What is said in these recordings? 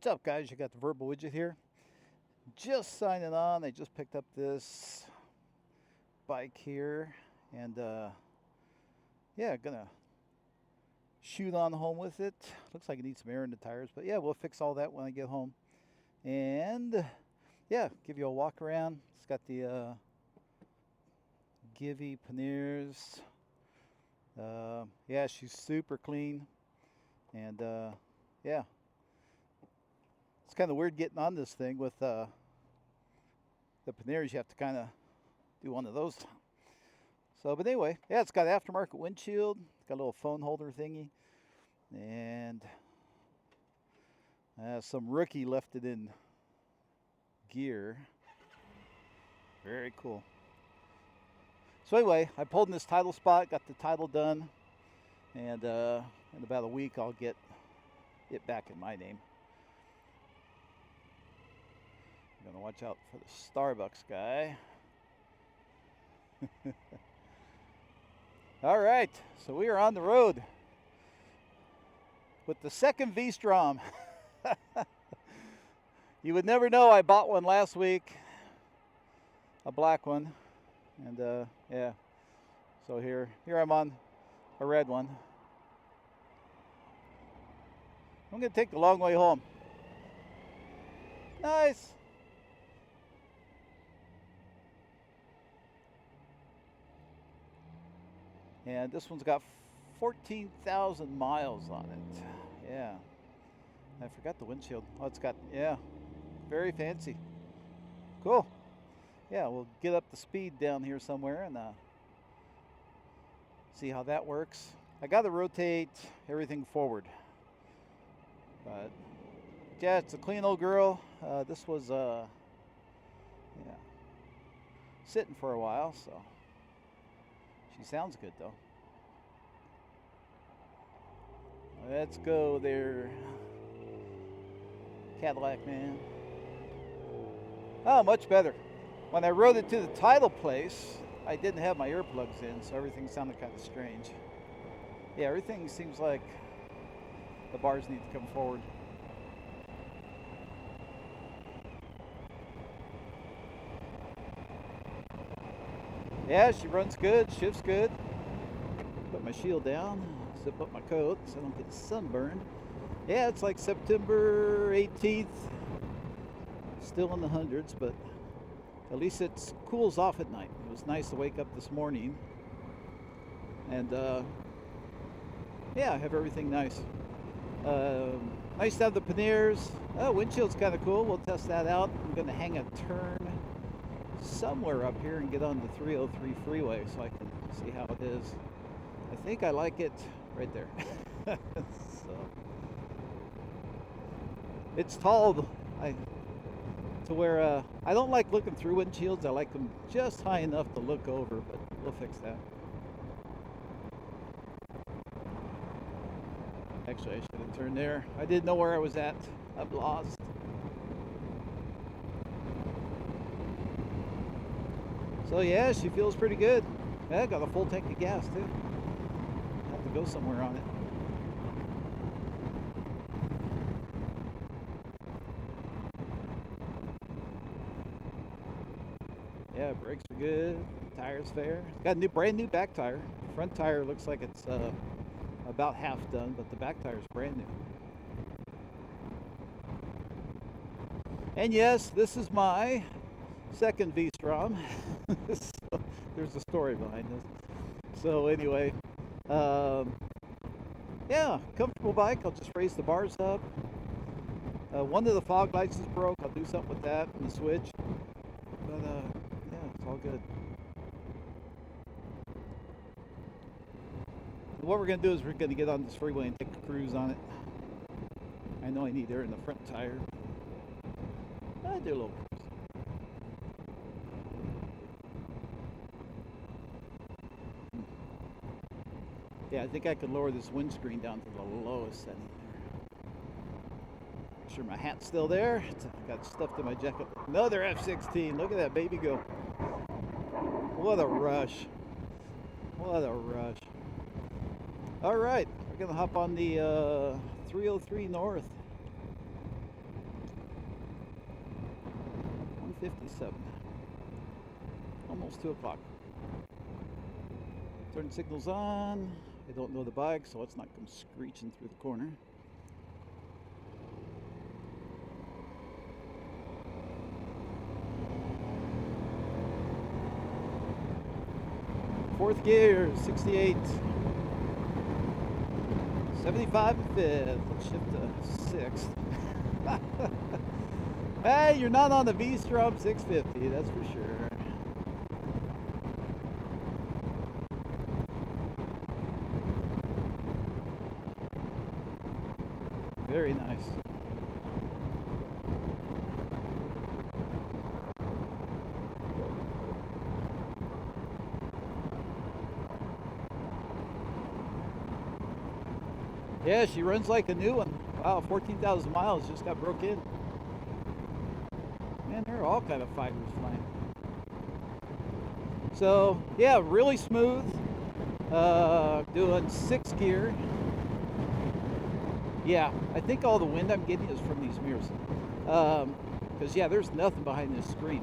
What's up, guys? You got the verbal widget here. Just signing on. I just picked up this bike here, and yeah, gonna shoot on home with it. Looks like it needs some air in the tires, but yeah, we'll fix all that when I get home. And yeah, give you a walk around. It's got the Givy panniers. Yeah, she's super clean, and yeah. It's kind of weird getting on this thing with the panniers. You have to kind of do one of those. So, but anyway, yeah, it's got aftermarket windshield. It's got a little phone holder thingy. And some rookie left it in gear. Very cool. So anyway, I pulled in this title spot, got the title done. And in about a week, I'll get it back in my name. I'm gonna watch out for the Starbucks guy. All right, so we are on the road with the second Vstrom. You would never know, I bought one last week, a black one, and yeah. So here I'm on a red one. I'm gonna take the long way home. Nice. And this one's got 14,000 miles on it. Yeah. I forgot the windshield. Oh, it's got, yeah, very fancy. Cool. Yeah, we'll get up the speed down here somewhere and see how that works. I got to rotate everything forward. But yeah, it's a clean old girl. This was, yeah, sitting for a while, so. She sounds good though. Let's go there, Cadillac man. Oh, much better. When I rode it to the title place, I didn't have my earplugs in, so everything sounded kind of strange. Yeah, everything seems like the bars need to come forward. Yeah, she runs good, shifts good. Put my shield down, zip up my coat so I don't get sunburned. Yeah, it's like September 18th. Still in the hundreds, but at least it cools off at night. It was nice to wake up this morning. And yeah, have everything nice. Nice to have the panniers. Oh, windshield's kind of cool. We'll test that out. I'm going to hang a turn somewhere up here and get on the 303 freeway so I can see how it is. I think I like it right there. So it's tall to where I don't like looking through windshields. I like them just high enough to look over, but we'll fix that. Actually, I should have turned there. I didn't know where I was at. I'm lost. So yeah, she feels pretty good. Yeah, got a full tank of gas too. Have to go somewhere on it. Yeah, brakes are good. Tires fair. Got a brand new back tire. Front tire looks like it's about half done, but the back tire is brand new. And yes, this is my second Vstrom. So there's a story behind this. So anyway, yeah, comfortable bike. I'll just raise the bars up. One of the fog lights is broke. I'll do something with that and the switch. But yeah, it's all good. And what we're gonna do is we're gonna get on this freeway and take a cruise on it. I know I need air in the front tire. I do a little. Yeah, I think I could lower this windscreen down to the lowest setting there. Make sure my hat's still there. I got stuffed in my jacket. Another F-16. Look at that baby go. What a rush. What a rush. All right, we're going to hop on the 303 North. 6:57. Almost 2 o'clock. Turn signals on. I don't know the bike, so it's not come screeching through the corner. Fourth gear, 68. 75 and fifth. Let's shift to sixth. Hey, you're not on the Vstrom 650, that's for sure. Very nice. Yeah, she runs like a new one. Wow, 14,000 miles, just got broke in. Man, there are all kind of fighters flying. So, yeah, really smooth. Doing 6 gear. Yeah, I think all the wind I'm getting is from these mirrors. Because, yeah, there's nothing behind this screen.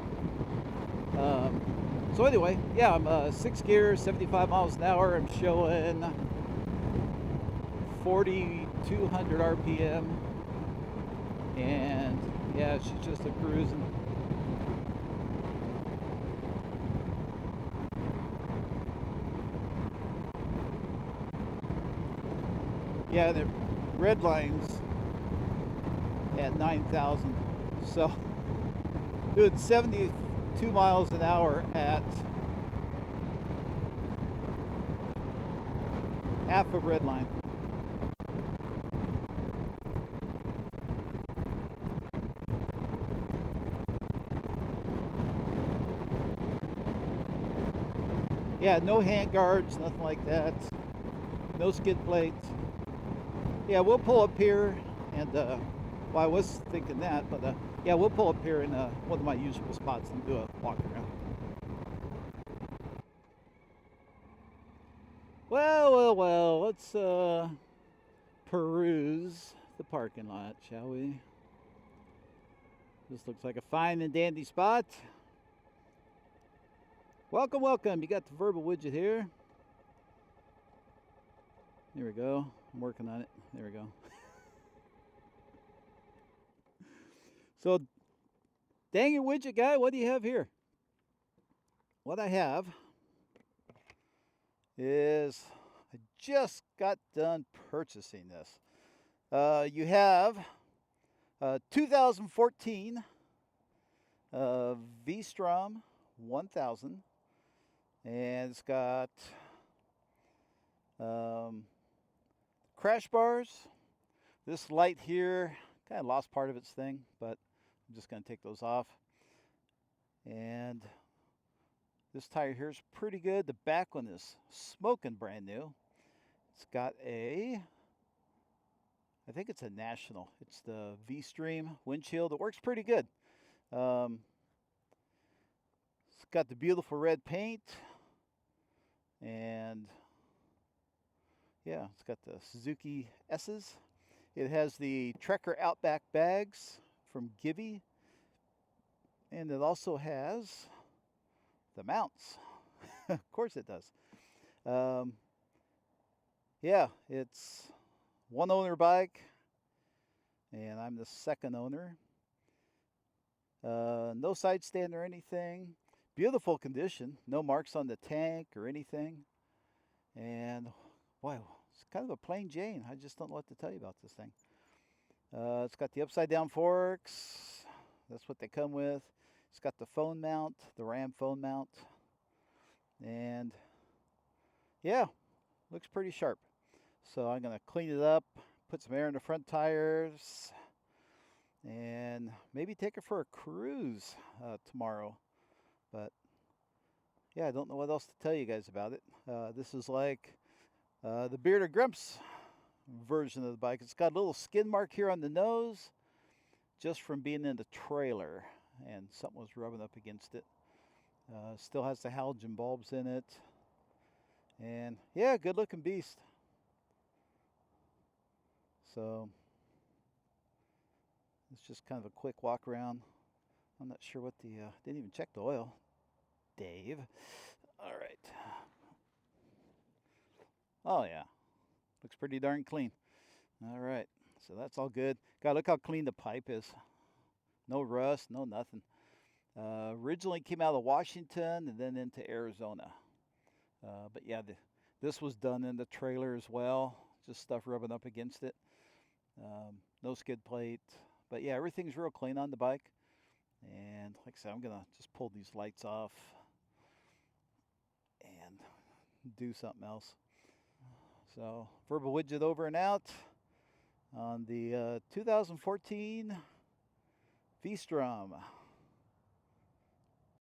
So anyway, yeah, I'm 6 gear, 75 miles an hour. I'm showing 4,200 RPM. And, yeah, she's just a cruising. Yeah, the red line's at 9,000. So, doing 72 miles an hour at half of red line. Yeah, no hand guards, nothing like that. No skid plates. Yeah, we'll pull up here and, well, I was thinking that, but yeah, we'll pull up here in one of my usual spots and do a walk around. Well, let's peruse the parking lot, shall we? This looks like a fine and dandy spot. Welcome, welcome. You got the verbal widget here. There we go. I'm working on it. There we go. So, dang it, widget guy, what do you have here? What I have is, I just got done purchasing this. You have 2014 Vstrom 1000, and it's got crash bars. This light here kind of lost part of its thing, but I'm just going to take those off. And this tire here is pretty good. The back one is smoking brand new. It's got I think it's a National. It's the V-Stream windshield. It works pretty good. It's got the beautiful red paint. And yeah, it's got the Suzuki S's. It has the Trekker Outback bags from Givy. And it also has the mounts. Of course it does. Yeah, it's one owner bike, and I'm the second owner. No side stand or anything. Beautiful condition. No marks on the tank or anything. And wow, it's kind of a plain Jane. I just don't know what to tell you about this thing. It's got the upside down forks. That's what they come with. It's got the phone mount, the RAM phone mount. And yeah, looks pretty sharp. So I'm going to clean it up, put some air in the front tires, and maybe take it for a cruise tomorrow. But yeah, I don't know what else to tell you guys about it. This is like the Bearded Grumps version of the bike. It's got a little skin mark here on the nose just from being in the trailer, and something was rubbing up against it. Still has the halogen bulbs in it. And yeah, good looking beast. So it's just kind of a quick walk around. I'm not sure what the, didn't even check the oil, Dave. All right. Oh yeah, looks pretty darn clean. All right, so that's all good. God, look how clean the pipe is. No rust, no nothing. Originally came out of Washington and then into Arizona. But yeah, this was done in the trailer as well. Just stuff rubbing up against it. No skid plate. But yeah, everything's real clean on the bike. And like I said, I'm going to just pull these lights off and do something else. So, verbal widget over and out on the 2014 Vstrom